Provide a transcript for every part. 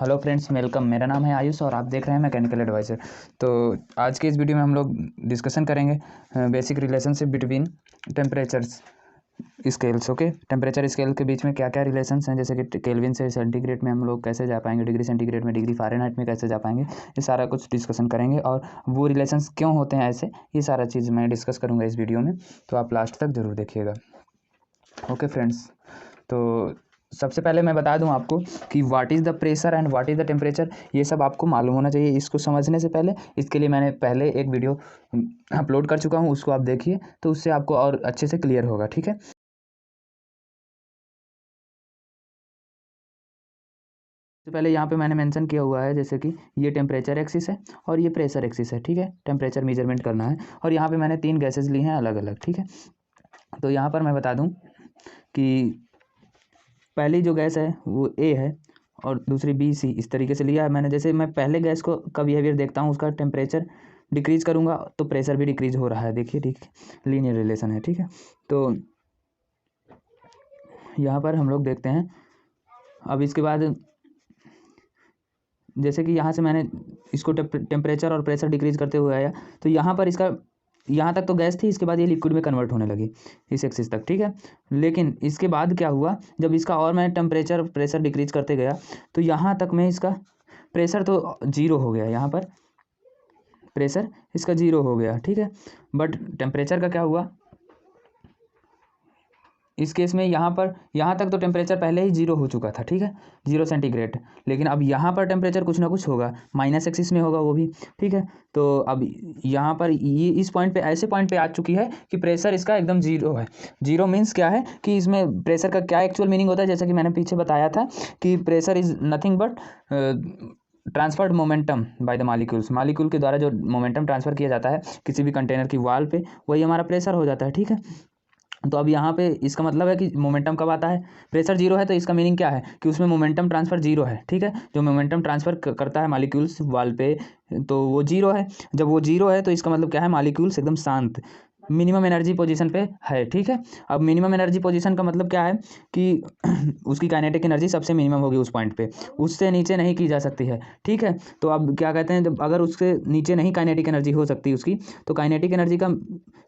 Hello friends, welcome. मेरा नाम है आयुष और आप देख रहे हैं मैकेनिकल एडवाइज़र। तो आज के इस वीडियो में हम लोग डिस्कशन करेंगे basic relationship between temperatures scales. Okay, temperature scale के बीच में क्या क्या रिलेशंस हैं, जैसे कि केल्विन से सेंटीग्रेड में हम लोग कैसे जा पाएंगे, डिग्री सेंटीग्रेड में, डिग्री फ़ारेनहाइट में कैसे जा पाएंगे, ये सारा कुछ डिस्कशन करेंगे। और वो रिलेशंस क्यों होते हैं ऐसे, ये सारा चीज़ मैं डिस्कस करूँगा इस वीडियो में, तो आप लास्ट तक ज़रूर देखिएगा। ओके फ्रेंड्स, तो सबसे पहले मैं बता दूं आपको कि what is the pressure and what is the temperature. ये सब आपको मालूम होना चाहिए इसको समझने से पहले। इसके लिए मैंने पहले एक वीडियो अपलोड कर चुका हूँ, उसको आप देखिए तो उससे आपको और अच्छे से क्लियर होगा। ठीक है, तो पहले यहाँ पे मैंने मेंशन किया हुआ है जैसे कि ये टेम्परेचर एक्सिस है और ये प्रेशर एक्सिस है। ठीक है, टेम्परेचर मेजरमेंट करना है और यहाँ पे मैंने 3 गैसेज ली हैं अलग अलग। ठीक है, तो यहाँ पर मैं बता दूँ कि पहली जो गैस है वो ए है और दूसरी बी सी, इस तरीके से लिया है मैंने। जैसे मैं पहले गैस को का बिहेवियर देखता हूँ, उसका टेम्परेचर डिक्रीज़ करूँगा तो प्रेशर भी डिक्रीज़ हो रहा है। देखिए, ठीक, लीनियर रिलेशन है। ठीक है, तो यहाँ पर हम लोग देखते हैं। अब इसके बाद जैसे कि यहाँ से मैंने इसको टेम्परेचर और प्रेशर डिक्रीज़ करते हुए आया, तो यहाँ पर इसका यहाँ तक तो गैस थी, इसके बाद ये लिक्विड में कन्वर्ट होने लगी इस एक्सिस तक। ठीक है, लेकिन इसके बाद क्या हुआ, जब इसका और मैं टेम्परेचर प्रेशर डिक्रीज करते गया तो यहाँ तक में इसका प्रेशर तो जीरो हो गया, यहाँ पर प्रेशर इसका जीरो हो गया। ठीक है, बट टेम्परेचर का क्या हुआ इस केस में, यहाँ तक तो टेम्परेचर पहले ही जीरो हो चुका था। ठीक है, 0 सेंटीग्रेड, लेकिन अब यहाँ पर टेम्परेचर कुछ ना कुछ होगा, माइनस एक्सिस में होगा वो भी। ठीक है, तो अब यहाँ पर ये इस पॉइंट पे, ऐसे पॉइंट पे आ चुकी है कि प्रेशर इसका एकदम जीरो है। जीरो मीन्स क्या है कि इसमें प्रेशर का क्या एक्चुअल मीनिंग होता है, जैसा कि मैंने पीछे बताया था कि pressure is nothing but transferred momentum by the molecules. Molecule के द्वारा जो मोमेंटम ट्रांसफ़र किया जाता है किसी भी कंटेनर की वॉल पे, वही हमारा प्रेशर हो जाता है। ठीक है, तो अब यहाँ पे इसका मतलब है कि मोमेंटम कब आता है, प्रेशर जीरो है तो इसका मीनिंग क्या है कि उसमें मोमेंटम ट्रांसफ़र जीरो है। ठीक है, जो मोमेंटम ट्रांसफ़र करता है मालिक्यूल्स वॉल पे, तो वो जीरो है। जब वो जीरो है तो इसका मतलब क्या है, मालिक्यूल्स एकदम शांत मिनिमम एनर्जी पोजीशन पे है। ठीक है, अब मिनिमम एनर्जी पोजीशन का मतलब क्या है कि उसकी काइनेटिक एनर्जी सबसे मिनिमम होगी उस पॉइंट पे, उससे नीचे नहीं की जा सकती है। ठीक है, तो अब क्या कहते हैं, जब अगर उससे नीचे नहीं काइनेटिक एनर्जी हो सकती उसकी, तो काइनेटिक एनर्जी का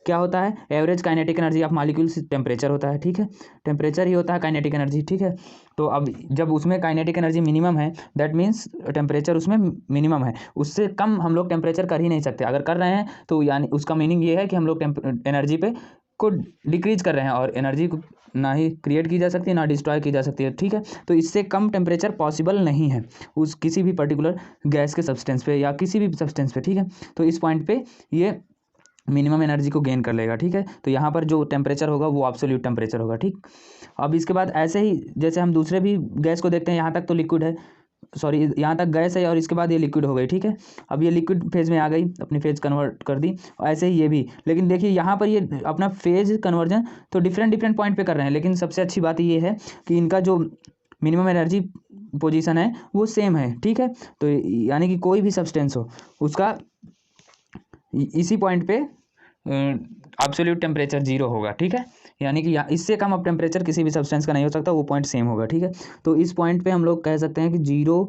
क्या होता है, average kinetic energy of molecules temperature होता है। ठीक है, टेम्परेचर ही होता है काइनेटिक एनर्जी। ठीक है, तो अब जब उसमें काइनेटिक एनर्जी मिनिमम है, दैट मीन्स टेम्परेचर उसमें मिनिमम है, उससे कम हम लोग टेम्परेचर कर ही नहीं सकते। अगर कर रहे हैं तो यानी उसका मीनिंग ये है कि हम लोग एनर्जी पे को डिक्रीज कर रहे हैं और एनर्जी को ना ही क्रिएट की जा सकती है ना डिस्ट्रॉय की जा सकती है। ठीक है, तो इससे कम टेम्परेचर पॉसिबल नहीं है उस किसी भी पर्टिकुलर गैस के सब्सटेंस पे या किसी भी सब्सटेंस पे। ठीक है, तो इस पॉइंट पे ये मिनिमम एनर्जी को गेन कर लेगा। ठीक है, तो यहाँ पर जो टेम्परेचर होगा वो एब्सोल्यूट टेम्परेचर होगा। ठीक, अब इसके बाद ऐसे ही जैसे हम दूसरे भी गैस को देखते हैं, यहाँ तक तो लिक्विड है, सॉरी यहाँ तक गैस है और इसके बाद ये लिक्विड हो गई। ठीक है, अब ये लिक्विड फेज में आ गई, अपनी फेज कन्वर्ट कर दी, और ऐसे ही ये भी। लेकिन देखिए यहाँ पर ये अपना फेज कन्वर्जन तो डिफरेंट डिफरेंट पॉइंट पे कर रहे हैं, लेकिन सबसे अच्छी बात ये है कि इनका जो मिनिमम एनर्जी पोजीशन है वो सेम है। ठीक है, तो यानी कि कोई भी सब्सटेंस हो उसका इसी पॉइंट पे एब्सोल्यूट टेम्परेचर जीरो होगा। ठीक है, यानी कि इससे कम अब टेम्परेचर किसी भी सब्सटेंस का नहीं हो सकता, वो पॉइंट सेम होगा। ठीक है, तो इस पॉइंट पे हम लोग कह सकते हैं कि जीरो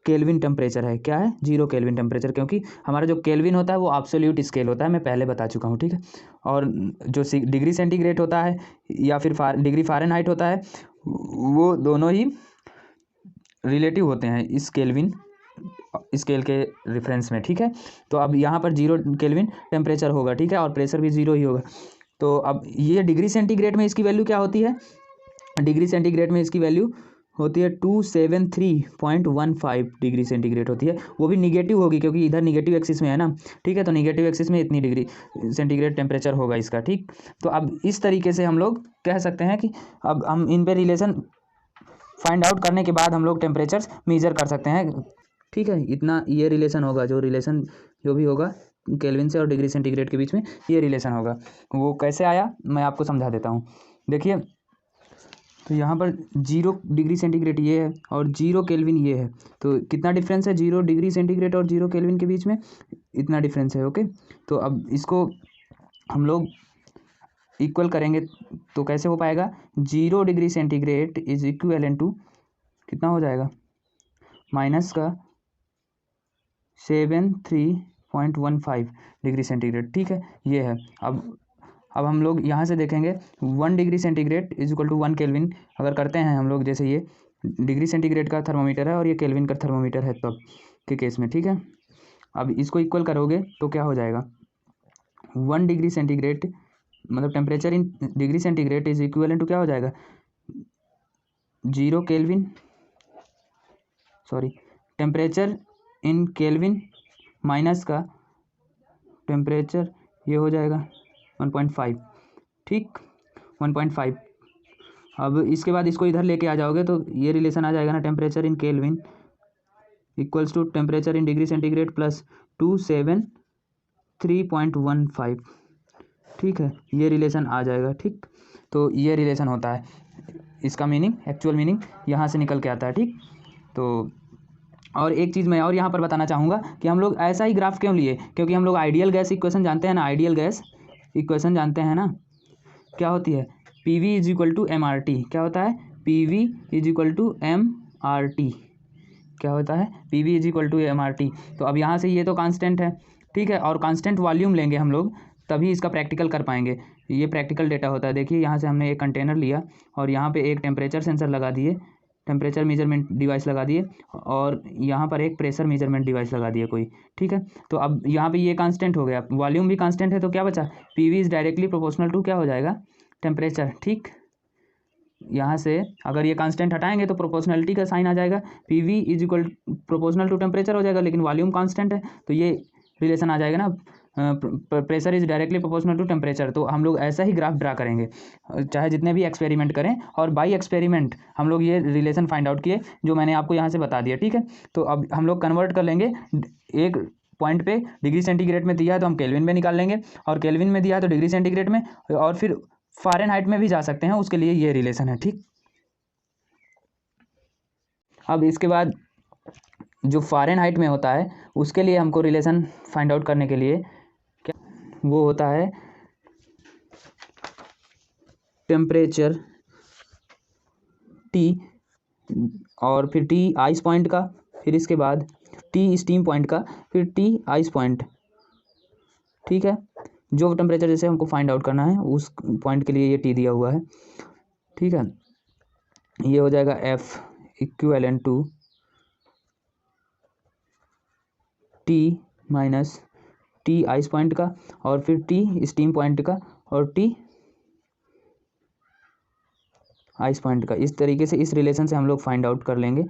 केल्विन टेम्परेचर है। क्या है, जीरो केल्विन टेम्परेचर, क्योंकि हमारा जो केल्विन होता है वो एब्सोल्यूट स्केल होता है, मैं पहले बता चुका हूँ। ठीक है, और जो डिग्री सेंटीग्रेड होता है या फिर डिग्री फ़ारेनहाइट होता है, वो दोनों ही रिलेटिव होते हैं इस केल्विन स्केल के रेफरेंस में। ठीक है, तो अब यहाँ पर जीरो केल्विन टेम्परेचर होगा। ठीक है, और प्रेशर भी जीरो ही होगा। तो अब ये डिग्री सेंटीग्रेड में इसकी वैल्यू क्या होती है, डिग्री सेंटीग्रेड में इसकी वैल्यू होती है 273.15 डिग्री सेंटीग्रेड होती है। वो भी निगेटिव होगी क्योंकि इधर निगेटिव एक्सिस में है ना। ठीक है, तो निगेटिव एक्सिस में इतनी डिग्री सेंटीग्रेड टेम्परेचर होगा इसका। ठीक, तो अब इस तरीके से हम लोग कह सकते हैं कि अब हम इन पे रिलेशन फाइंड आउट करने के बाद हम लोग टेम्परेचर्स मेजर कर सकते हैं। ठीक है, इतना ये रिलेशन होगा, जो रिलेशन जो भी होगा केल्विन से और डिग्री सेंटीग्रेड के बीच में ये रिलेशन होगा। वो कैसे आया मैं आपको समझा देता हूँ। देखिए, तो यहाँ पर 0 डिग्री सेंटीग्रेड ये है और 0 केल्विन ये है, तो कितना डिफरेंस है 0 डिग्री सेंटीग्रेड और 0 केल्विन के बीच में, इतना डिफरेंस है। ओके, तो अब इसको हम लोग इक्वल करेंगे तो कैसे हो पाएगा, 0 degree centigrade is equal to कितना हो जाएगा, माइनस का 73.15 डिग्री सेंटीग्रेड, ठीक है। ये है। अब हम लोग यहाँ से देखेंगे 1 degree centigrade is equal to 1 kelvin अगर करते हैं हम लोग, जैसे ये डिग्री सेंटीग्रेड का थर्मोमीटर है और ये केल्विन का थर्मोमीटर है तब के केस में, ठीक है। अब इसको इक्वल करोगे तो क्या हो जाएगा, 1 डिग्री सेंटीग्रेड मतलब temperature in degree centigrade is equal to क्या हो जाएगा, 0 kelvin, sorry temperature in kelvin minus का टेम्परेचर ये हो जाएगा 1.5, ठीक 1.5। अब इसके बाद इसको इधर लेके आ जाओगे तो ये रिलेशन आ जाएगा ना, temperature in kelvin equals to temperature in degree centigrade plus 273.15, ठीक है। ये रिलेशन आ जाएगा, ठीक। तो ये रिलेशन होता है, इसका मीनिंग एक्चुअल मीनिंग यहाँ से निकल के आता है, ठीक। तो और एक चीज़ मैं और यहाँ पर बताना चाहूँगा कि हम लोग ऐसा ही ग्राफ क्यों लिए, क्योंकि हम लोग आइडियल गैस इक्वेशन जानते हैं ना, आइडियल गैस इक्वेशन जानते हैं ना, क्या होती है, PV is equal to MRT। क्या होता है, PV is equal to MRT। क्या होता है, PV is equal to MRT। तो अब यहाँ से ये तो कांस्टेंट है, ठीक है, और कांस्टेंट वॉल्यूम लेंगे हम लोग तभी इसका प्रैक्टिकल कर पाएंगे। ये प्रैक्टिकल डेटा होता है। देखिए यहाँ से हमने एक कंटेनर लिया और यहाँ पे एक टेम्परेचर सेंसर लगा दिए, टेम्परेचर मेजरमेंट डिवाइस लगा दिए, और यहाँ पर एक प्रेशर मेजरमेंट डिवाइस लगा दिया कोई, ठीक है। तो अब यहाँ पे ये कांस्टेंट हो गया, वॉल्यूम भी कांस्टेंट है, तो क्या बचा, PV is directly proportional to क्या हो जाएगा, टेम्परेचर, ठीक। यहाँ से अगर ये कांस्टेंट हटाएंगे तो प्रोपोर्शनलिटी का साइन आ जाएगा, PV is equal proportional to temperature हो जाएगा, लेकिन वॉल्यूम कांस्टेंट है तो ये रिलेशन आ जाएगा ना, pressure is directly proportional to temperature. तो हम लोग ऐसा ही ग्राफ ड्रा करेंगे चाहे जितने भी एक्सपेरिमेंट करें, और बाई एक्सपेरिमेंट हम लोग ये रिलेशन फाइंड आउट किए जो मैंने आपको यहाँ से बता दिया, ठीक है। तो अब हम लोग कन्वर्ट कर लेंगे, एक पॉइंट पे डिग्री सेंटीग्रेड में दिया है तो हम केल्विन में निकाल लेंगे, और केल्विन में दिया है तो डिग्री सेंटीग्रेड में, और फिर फ़ारेनहाइट में भी जा सकते हैं, उसके लिए ये रिलेशन है, ठीक। अब इसके बाद जो फ़ारेनहाइट में होता है उसके लिए हमको रिलेशन फाइंड आउट करने के लिए क्या वो होता है, टेम्परेचर T और फिर T आइस पॉइंट का, फिर इसके बाद T स्टीम पॉइंट का, फिर T आइस पॉइंट, ठीक है। जो टेम्परेचर जैसे हमको फाइंड आउट करना है उस पॉइंट के लिए ये T दिया हुआ है, ठीक है। ये हो जाएगा F equivalent to T minus T ice point का, और फिर T स्टीम पॉइंट का, और T आइस पॉइंट का। इस तरीके से इस रिलेशन से हम लोग फाइंड आउट कर लेंगे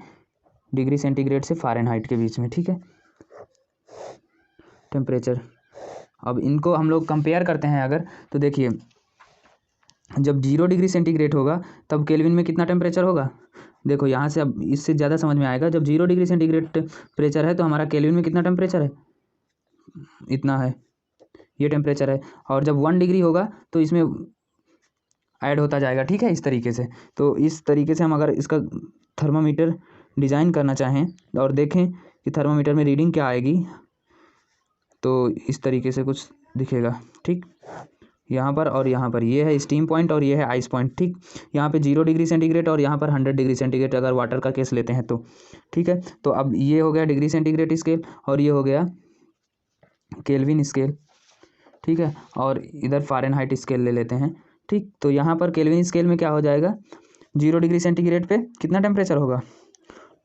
डिग्री सेंटीग्रेड से फ़ारेनहाइट के बीच में, ठीक है, टेम्परेचर। अब इनको हम लोग कंपेयर करते हैं अगर, तो देखिए जब 0 डिग्री सेंटीग्रेड होगा तब केल्विन में कितना टेम्परेचर होगा, देखो यहाँ से अब इससे ज़्यादा समझ में आएगा। जब 0 डिग्री सेंटीग्रेड टेम्परेचर है तो हमारा केल्विन में कितना टेम्परेचर है, इतना है, ये टेम्परेचर है। और जब 1 डिग्री होगा तो इसमें ऐड होता जाएगा, ठीक है, इस तरीके से। तो इस तरीके से हम अगर इसका थर्मामीटर डिज़ाइन करना चाहें और देखें कि थर्मामीटर में रीडिंग क्या आएगी, तो इस तरीके से कुछ दिखेगा, ठीक। यहाँ पर और यहाँ पर ये है स्टीम पॉइंट और ये है आइस पॉइंट, ठीक। यहाँ पे 0 डिग्री सेंटीग्रेड और यहाँ पर 100 डिग्री सेंटीग्रेड अगर वाटर का केस लेते हैं तो, ठीक है। तो अब ये हो गया डिग्री सेंटीग्रेड स्केल और ये हो गया केल्विन स्केल, ठीक है। और इधर फ़ारेनहाइट स्केल ले लेते हैं, ठीक। तो यहाँ पर केल्विन स्केल में क्या हो जाएगा, 0 डिग्री सेंटीग्रेड पे कितना टेम्परेचर होगा,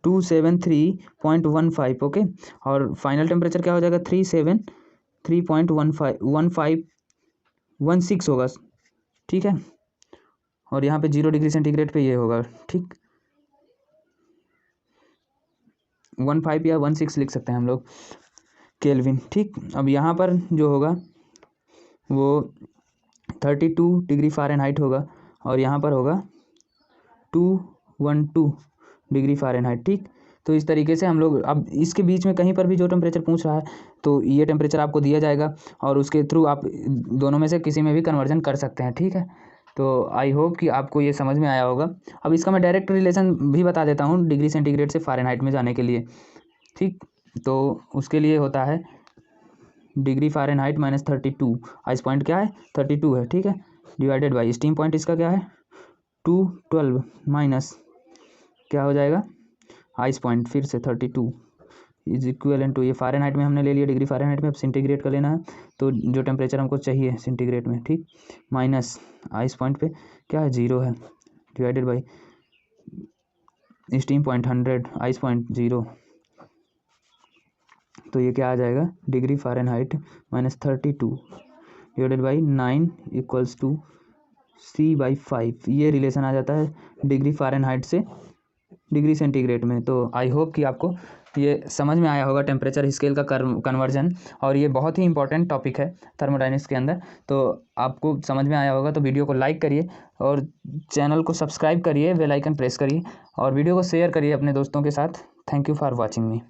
273.15, ओके। और फाइनल टेम्परेचर क्या हो जाएगा, 373.1516 होगा, ठीक है। और यहाँ पे 0 डिग्री सेंटीग्रेड पे ये होगा, ठीक, 15 या 16 लिख सकते हैं हम लोग केल्विन, ठीक। अब यहाँ पर जो होगा वो 32 डिग्री फ़ारेनहाइट होगा और यहाँ पर होगा 212 डिग्री फ़ारेनहाइट, ठीक। तो इस तरीके से हम लोग अब इसके बीच में कहीं पर भी जो टेम्परेचर पूछ रहा है तो ये टेम्परेचर आपको दिया जाएगा और उसके थ्रू आप दोनों में से किसी में भी कन्वर्जन कर सकते हैं, ठीक है। तो आई होप कि आपको ये समझ में आया होगा। अब इसका मैं डायरेक्ट रिलेशन भी बता देता हूँ डिग्री सेंटीग्रेड से फ़ारेनहाइट में जाने के लिए, ठीक। तो उसके लिए होता है degree Fahrenheit minus 32, ice point क्या है 32 है, ठीक है, डिवाइडेड बाई स्टीम पॉइंट इसका क्या है 212 माइनस क्या हो जाएगा आइस पॉइंट फिर से 32 इज इक्वल टू, ये फ़ारेनहाइट में हमने ले लिया, डिग्री फ़ारेनहाइट में, अब सेंटीग्रेड का लेना है तो जो टेम्परेचर हमको चाहिए सेंटीग्रेड में, ठीक, माइनस आइस पॉइंट पे क्या है 0 है, divided by steam point 100, ice point 0, तो ये क्या आ जाएगा degree Fahrenheit minus 32 divided by 9 equals to C/5, ये रिलेशन आ जाता है डिग्री फ़ारेनहाइट से डिग्री सेंटीग्रेड में। तो आई होप कि आपको ये समझ में आया होगा टेम्परेचर स्केल का कन्वर्जन, और ये बहुत ही इंपॉर्टेंट टॉपिक है थर्मोडायनेमिक्स के अंदर। तो आपको समझ में आया होगा तो वीडियो को लाइक करिए और चैनल को सब्सक्राइब करिए, बेल आइकन प्रेस करिए और वीडियो को शेयर करिए अपने दोस्तों के साथ। Thank you for watching me.